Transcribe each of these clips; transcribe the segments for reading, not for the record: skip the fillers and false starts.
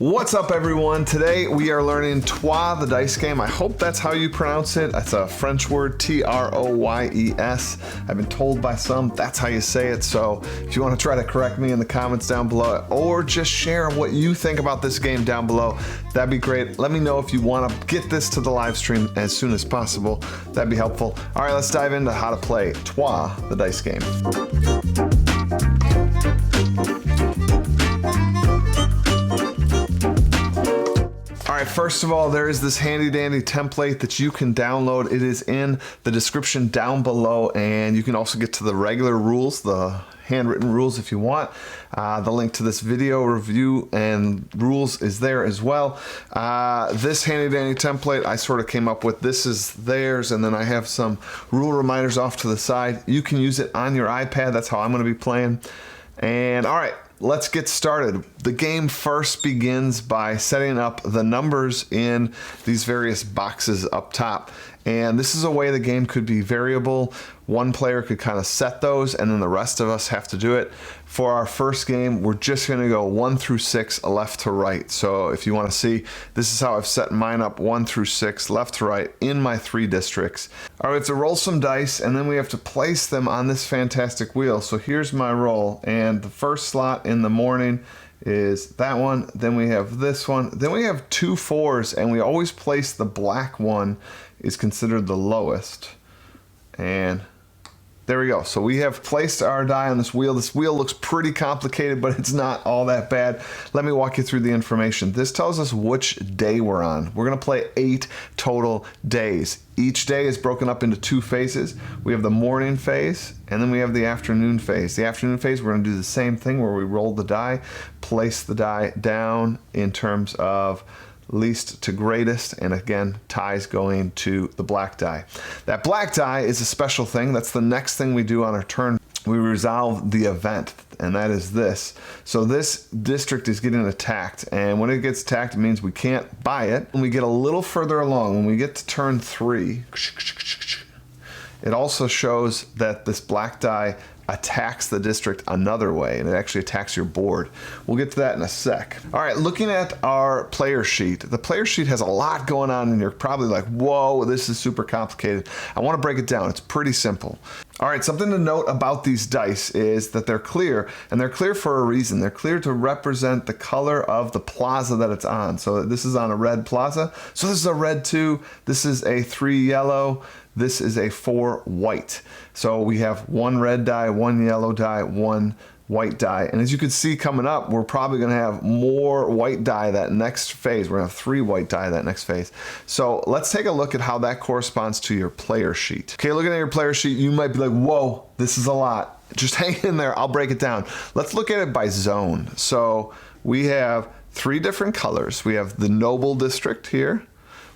What's up everyone? Today we are learning Trois, the dice game. I hope that's how you pronounce it. It's a French word, T-R-O-Y-E-S. I've been told by some that's how you say it, so if you want to try to correct me in the comments down below or just share what you think about this game down below, that'd be great. Let me know if you want to get this to the live stream as soon as possible. That'd be helpful. All right, let's dive into how to play Trois, the dice game. All right, first of all, there is this handy dandy template that you can download. It is in the description down below, and you can also get to the regular rules, the handwritten rules if you want. The link to this video review and rules is there as well. This handy dandy template I sort of came up with. This is theirs, and then I have some rule reminders off to the side. You can use it on your iPad. That's how I'm going to be playing. And all right, let's get started. The game first begins by setting up the numbers in these various boxes up top. And this is a way the game could be variable. One player could kind of set those, and then the rest of us have to do it. For our first game, we're just going to go 1 through 6, left to right. So if you want to see, this is how I've set mine up, 1 through 6, left to right, in my 3 districts. All right, we have to roll some dice, and then we have to place them on this fantastic wheel. So here's my roll, and the first slot in the morning is that one. Then we have this one. Then we have 2 4s, and we always place the black one is considered the lowest. And there we go. So we have placed our die on this wheel. This wheel looks pretty complicated, but it's not all that bad. Let me walk you through the information. This tells us which day we're on. We're going to play 8 total days. Each day is broken up into 2 phases. We have the morning phase, and then we have the afternoon phase. The afternoon phase, we're going to do the same thing where we roll the die, place the die down in terms of least to greatest, and again, ties going to the black die. That black die is a special thing. That's the next thing we do on our turn. We resolve the event, and that is this. So this district is getting attacked, and when it gets attacked, it means we can't buy it. When we get a little further along, when we get to turn 3, it also shows that this black die attacks the district another way, and it actually attacks your board. We'll get to that in a sec. All right, looking at our player sheet. The player sheet has a lot going on, and you're probably like, whoa, this is super complicated. I want to break it down. It's pretty simple. All right, something to note about these dice is that they're clear, and they're clear for a reason. They're clear to represent the color of the plaza that it's on. So this is on a red plaza. So this is a red 2. This is a 3 yellow. This is a 4 white. So we have 1 red die, 1 yellow die, 1 white die. And as you can see coming up, we're probably going to have more white die that next phase. We're going to have 3 white die that next phase. So let's take a look at how that corresponds to your player sheet. Okay, looking at your player sheet, you might be like, whoa, this is a lot. Just hang in there. I'll break it down. Let's look at it by zone. So we have 3 different colors. We have the noble district here.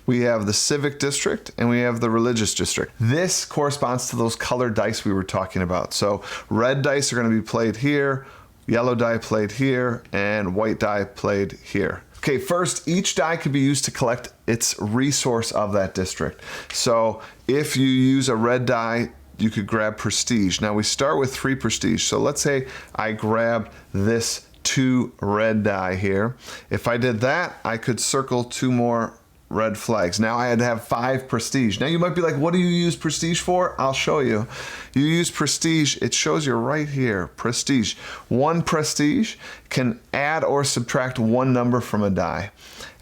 We have the civic district, and we have the religious district. This corresponds to those colored dice we were talking about. So red dice are going to be played here, yellow die played here, and white die played here. Okay, first, each die could be used to collect its resource of that district. So if you use a red die, you could grab prestige. Now we start with 3 prestige. So let's say I grab this 2 red die here. If I did that, I could circle 2 more red flags. Now I had to have 5 prestige. Now you might be like, what do you use prestige for? I'll show you. You use prestige, it shows you right here, prestige. 1 prestige can add or subtract 1 number from a die.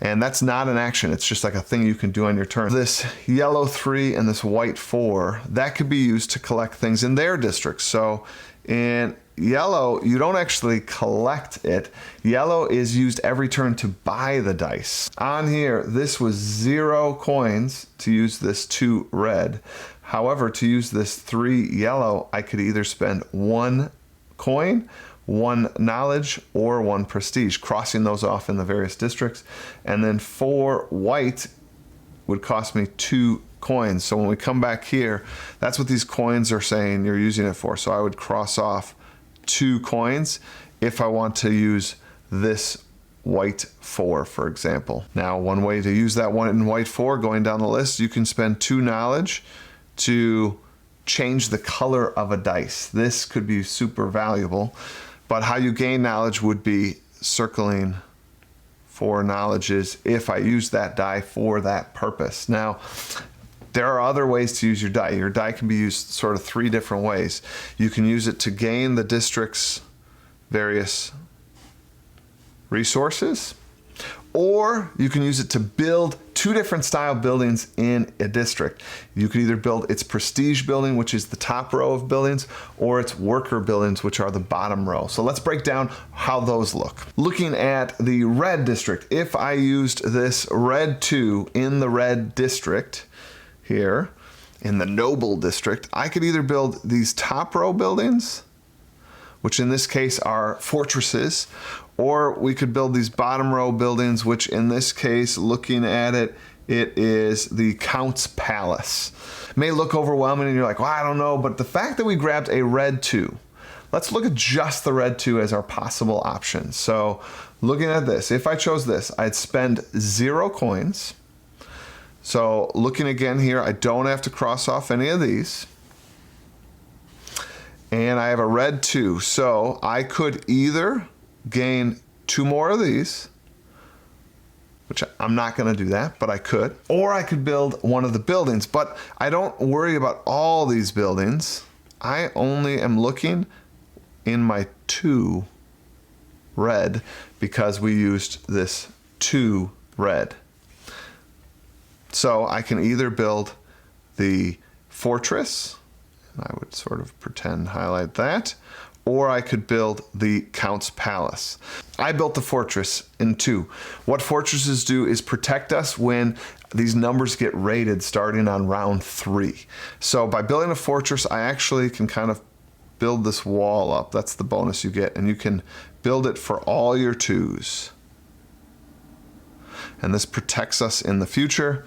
And that's not an action, it's just like a thing you can do on your turn. This yellow 3 and this white 4, that could be used to collect things in their districts. So in yellow, you don't actually collect it. Yellow is used every turn to buy the dice. On here, this was 0 coins to use this 2 red. However, to use this 3 yellow, I could either spend 1 coin, 1 knowledge, or 1 prestige, crossing those off in the various districts. And then 4 white would cost me 2 coins. So when we come back here, that's what these coins are saying you're using it for. So I would cross off 2 coins if I want to use this white 4, for example. Now, one way to use that one in white 4, going down the list, you can spend 2 knowledge to change the color of a dice. This could be super valuable, but how you gain knowledge would be circling 4 knowledges if I use that die for that purpose. Now, there are other ways to use your die. Your die can be used sort of 3 different ways. You can use it to gain the district's various resources, or you can use it to build 2 different style buildings in a district. You can either build its prestige building, which is the top row of buildings, or its worker buildings, which are the bottom row. So let's break down how those look. Looking at the red district, if I used this red 2 in the red district here, in the noble district, I could either build these top row buildings, which in this case are fortresses, or we could build these bottom row buildings, which in this case, looking at it, it is the Count's Palace. It may look overwhelming and you're like, well, I don't know, but the fact that we grabbed a red 2, let's look at just the red 2 as our possible option. So looking at this, if I chose this, I'd spend 0 coins. So looking again here, I don't have to cross off any of these. And I have a red 2, so I could either gain 2 more of these, which I'm not going to do that, but I could. Or I could build one of the buildings, but I don't worry about all these buildings. I only am looking in my 2 red because we used this 2 red. So I can either build the fortress, and I would sort of pretend highlight that, or I could build the Count's Palace. I built the fortress in 2. What fortresses do is protect us when these numbers get rated starting on round 3. So by building a fortress, I actually can kind of build this wall up. That's the bonus you get, and you can build it for all your 2s. And this protects us in the future.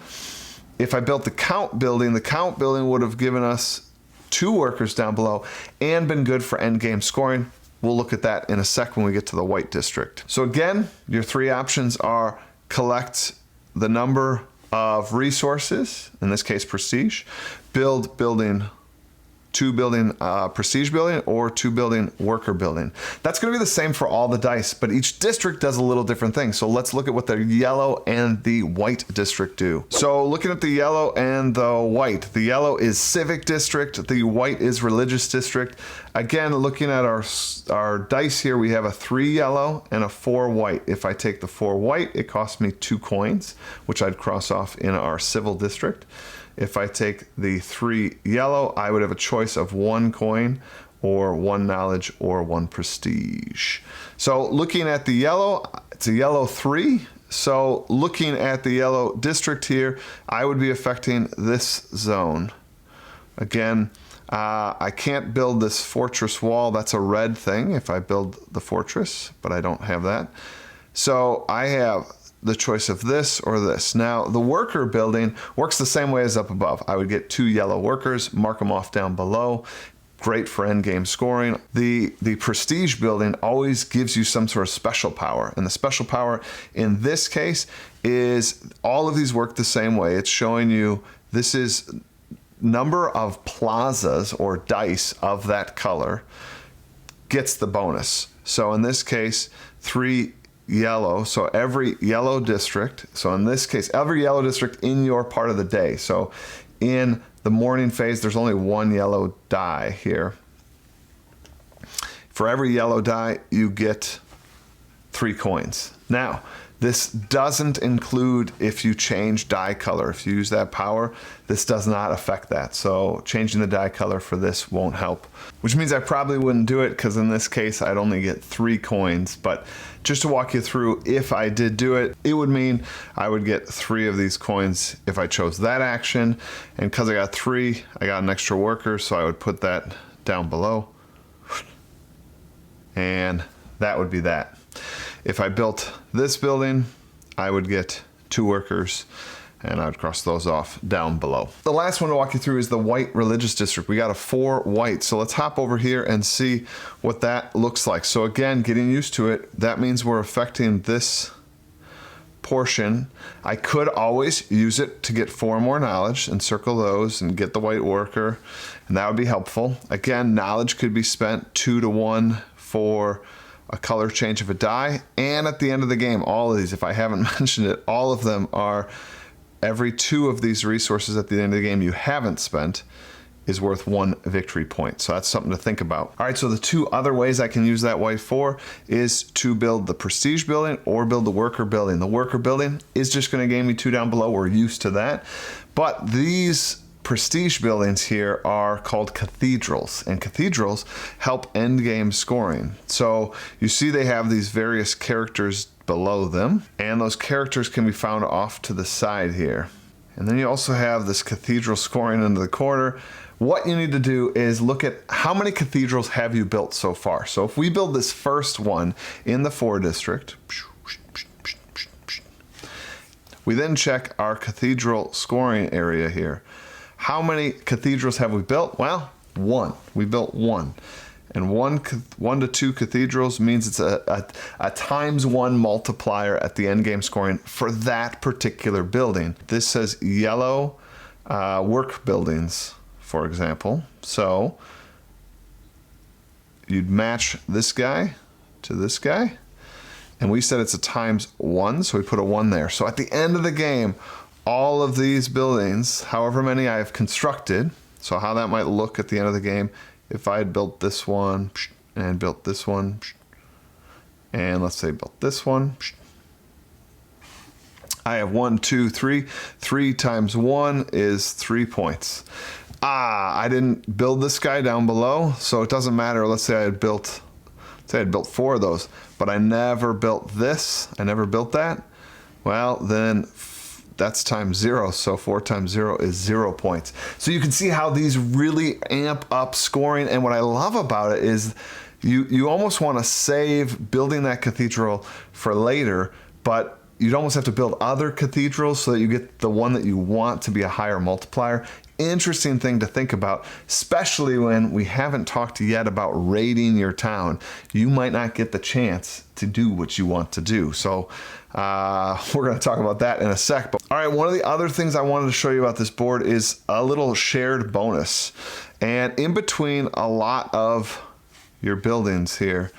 If I built the Count building would have given us 2 workers down below and been good for endgame scoring. We'll look at that in a sec when we get to the white district. So again, your 3 options are collect the number of resources, in this case prestige, build building 2 building prestige building, or 2 building worker building. That's going to be the same for all the dice, but each district does a little different thing. So let's look at what the yellow and the white district do. So looking at the yellow and the white, the yellow is civic district, the white is religious district. Again, looking at our dice here, we have a 3 yellow and a 4 white. If I take the 4 white, it costs me 2 coins, which I'd cross off in our civil district. If I take the 3 yellow, I would have a choice of 1 coin or 1 knowledge or 1 prestige. So looking at the yellow, it's a yellow 3. So looking at the yellow district here, I would be affecting this zone. Again, I can't build this fortress wall. That's a red thing if I build the fortress, but I don't have that. So I have the choice of this or this. Now, the worker building works the same way as up above. I would get 2 yellow workers, mark them off down below. Great for endgame scoring. The prestige building always gives you some sort of special power. And the special power in this case is all of these work the same way. It's showing you this is number of plazas or dice of that color gets the bonus. So in this case, 3 yellow, so every yellow district, so in this case, every yellow district in your part of the day. So in the morning phase, there's only 1 yellow die here. For every yellow die, you get 3 coins. Now, this doesn't include if you change die color. If you use that power, this does not affect that. So changing the die color for this won't help, which means I probably wouldn't do it because in this case, I'd only get 3 coins. But just to walk you through, if I did do it, it would mean I would get 3 of these coins if I chose that action. And because I got 3, I got an extra worker, so I would put that down below. And that would be that. If I built this building, I would get 2 workers, and I would cross those off down below. The last one to walk you through is the white religious district. We got a 4 white, so let's hop over here and see what that looks like. So again, getting used to it, that means we're affecting this portion. I could always use it to get 4 more knowledge and circle those and get the white worker, and that would be helpful. Again, knowledge could be spent 2 to 1 for a color change of a die, and at the end of the game, all of these, if I haven't mentioned it, all of them are every 2 of these resources at the end of the game you haven't spent is worth 1 victory point. So that's something to think about. All right, so the 2 other ways I can use that white for is to build the prestige building or build the worker building. The worker building is just gonna gain me 2 down below. We're used to that. But these prestige buildings here are called cathedrals, and cathedrals help end game scoring. So you see they have these various characters below them, and those characters can be found off to the side here. And then you also have this cathedral scoring into the corner. What you need to do is look at how many cathedrals have you built so far. So if we build this first one in the 4 district, we then check our cathedral scoring area here. How many cathedrals have we built? Well, 1. We built 1. And 1 to 2 cathedrals means it's a ×1 multiplier at the end game scoring for that particular building. This says yellow work buildings, for example. So you'd match this guy to this guy, and we said it's a ×1, so we put a 1 there. So at the end of the game, all of these buildings, however many I have constructed, so how that might look at the end of the game, if I had built this one and built this one, and let's say built this one, I have 1, 2, 3. 3 times 1 is 3 points. I didn't build this guy down below, so it doesn't matter. Let's say I had built 4 of those, but I never built this. I never built that. Well, then that's ×0, so 4 times 0 is 0 points. So you can see how these really amp up scoring, and what I love about it is you almost want to save building that cathedral for later, but you'd almost have to build other cathedrals so that you get the one that you want to be a higher multiplier. Interesting thing to think about, especially when we haven't talked yet about raiding your town. You might not get the chance to do what you want to do. So we're going to talk about that in a sec. But, all right, one of the other things I wanted to show you about this board is a little shared bonus. And in between a lot of your buildings here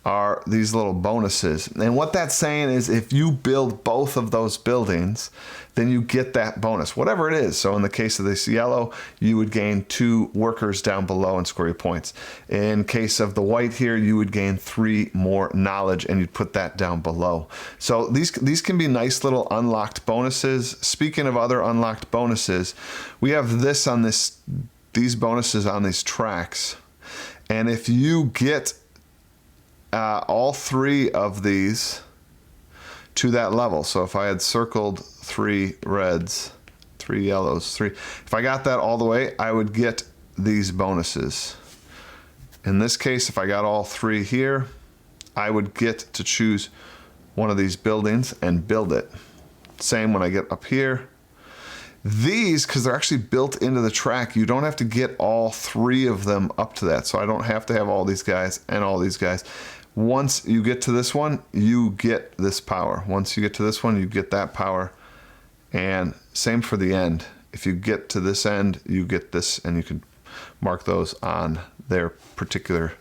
are these little bonuses. And what that's saying is if you build both of those buildings, then you get that bonus, whatever it is. So in the case of this yellow, you would gain 2 workers down below and score your points. In case of the white here, you would gain 3 more knowledge, and you'd put that down below. So these can be nice little unlocked bonuses. Speaking of other unlocked bonuses, we have these bonuses on these tracks. And if you get all 3 of these to that level. So if I had circled 3 reds, 3 yellows, 3, if I got that all the way, I would get these bonuses. In this case, if I got all 3 here, I would get to choose one of these buildings and build it. Same when I get up here. These, because they're actually built into the track, you don't have to get all 3 of them up to that. So I don't have to have all these guys and all these guys. Once you get to this one, you get this power. Once you get to this one, you get that power. And same for the end. If you get to this end, you get this, and you can mark those on their particular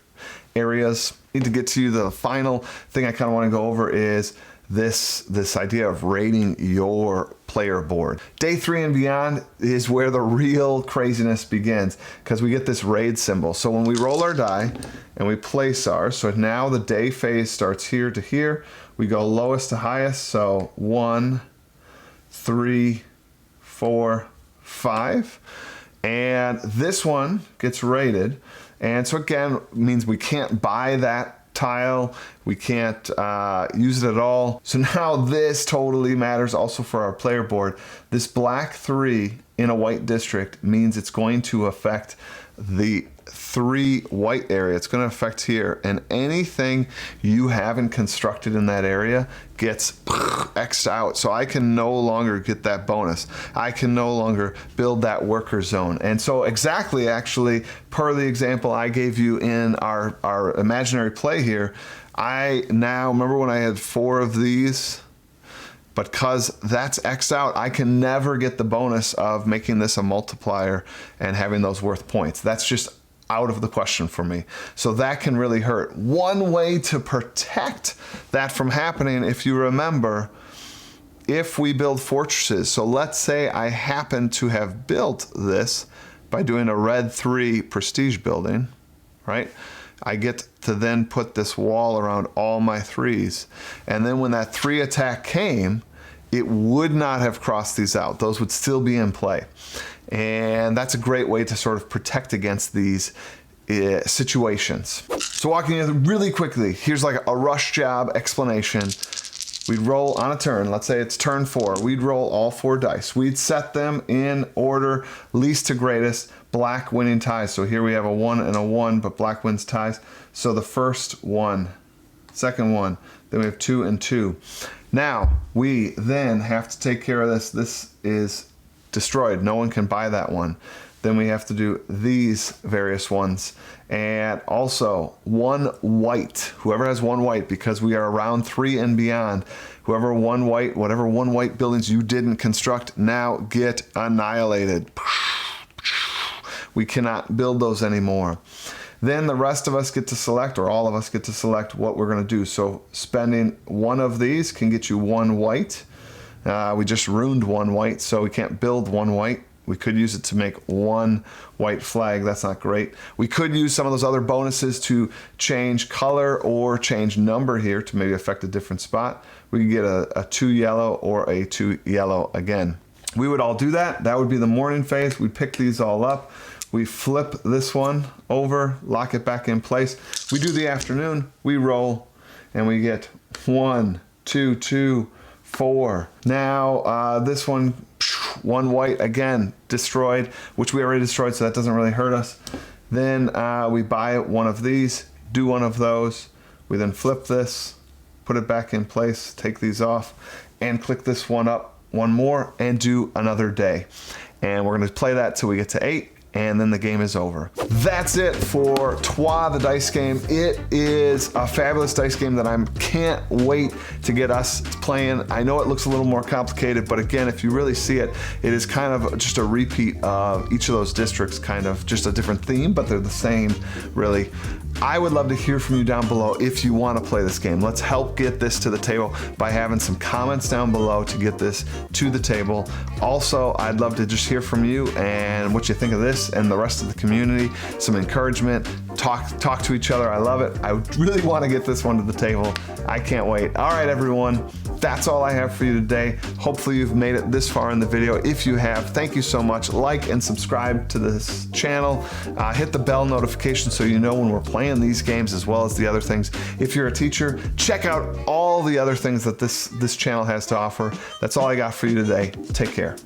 areas. Need to get to the final thing I kind of want to go over is this idea of rating your player board. Day 3 and beyond is where the real craziness begins, because we get this raid symbol. So when we roll our die and we place ours, so now the day phase starts here to here. We go lowest to highest, so 1, 3, 4, 5. And this one gets rated. And so again, means we can't buy that tile, we can't use it at all. So now this totally matters also for our player board. This black 3 in a white district means it's going to affect the 3 white area. It's going to affect here, and anything you haven't constructed in that area gets X'd out. So I can no longer get that bonus. I can no longer build that worker zone. And so exactly, actually, per the example I gave you in our imaginary play here, I now remember when I had 4 of these, but because that's X'd out, I can never get the bonus of making this a multiplier and having those worth points. That's just out of the question for me. So that can really hurt. One way to protect that from happening, if you remember, if we build fortresses, so let's say I happen to have built this by doing a red 3 prestige building, right? I get to then put this wall around all my 3s. And then when that 3 attack came, it would not have crossed these out. Those would still be in play. And that's a great way to sort of protect against these situations. So walking you really quickly, here's like a rush job explanation. We'd roll on a turn, let's say it's turn 4, we'd roll all 4 dice. We'd set them in order, least to greatest, black winning ties. So here we have a 1 and a 1, but black wins ties. So the first 1, second 1, then we have 2 and 2. Now, we then have to take care of this. This is destroyed. No one can buy that one. Then we have to do these various ones. And also 1 white, whoever has 1 white, because we are around 3 and beyond, whoever 1 white, whatever 1 white buildings you didn't construct now get annihilated. We cannot build those anymore. Then the rest of us get to select, or all of us get to select what we're gonna do. So spending 1 of these can get you 1 white. We just ruined 1 white, so we can't build 1 white. We could use it to make 1 white flag. That's not great. We could use some of those other bonuses to change color or change number here to maybe affect a different spot. We could get a 2 yellow or a 2 yellow again. We would all do that. That would be the morning phase. We pick these all up. We flip this one over, lock it back in place. We do the afternoon. We roll and we get 1, 2, 2, 4. Now this one, 1 white again destroyed, which we already destroyed, so that doesn't really hurt us. Then we buy 1 of these, do 1 of those. We then flip this, put it back in place, take these off, and click this one up 1 more and do another day. And we're going to play that till we get to 8. And then the game is over. That's it for Trois, the dice game. It is a fabulous dice game that I can't wait to get us playing. I know it looks a little more complicated, but again, if you really see it, it is kind of just a repeat of each of those districts, kind of just a different theme, but they're the same, really. I would love to hear from you down below if you want to play this game. Let's help get this to the table by having some comments down below to get this to the table. Also, I'd love to just hear from you and what you think of this and the rest of the community. Some encouragement, talk to each other. I love it. I really want to get this one to the table. I can't wait. All right, everyone. That's all I have for you today. Hopefully you've made it this far in the video. If you have, thank you so much. Like and subscribe to this channel. Hit the bell notification so you know when we're playing these games as well as the other things. If you're a teacher, check out all the other things that this channel has to offer. That's all I got for you today. Take care.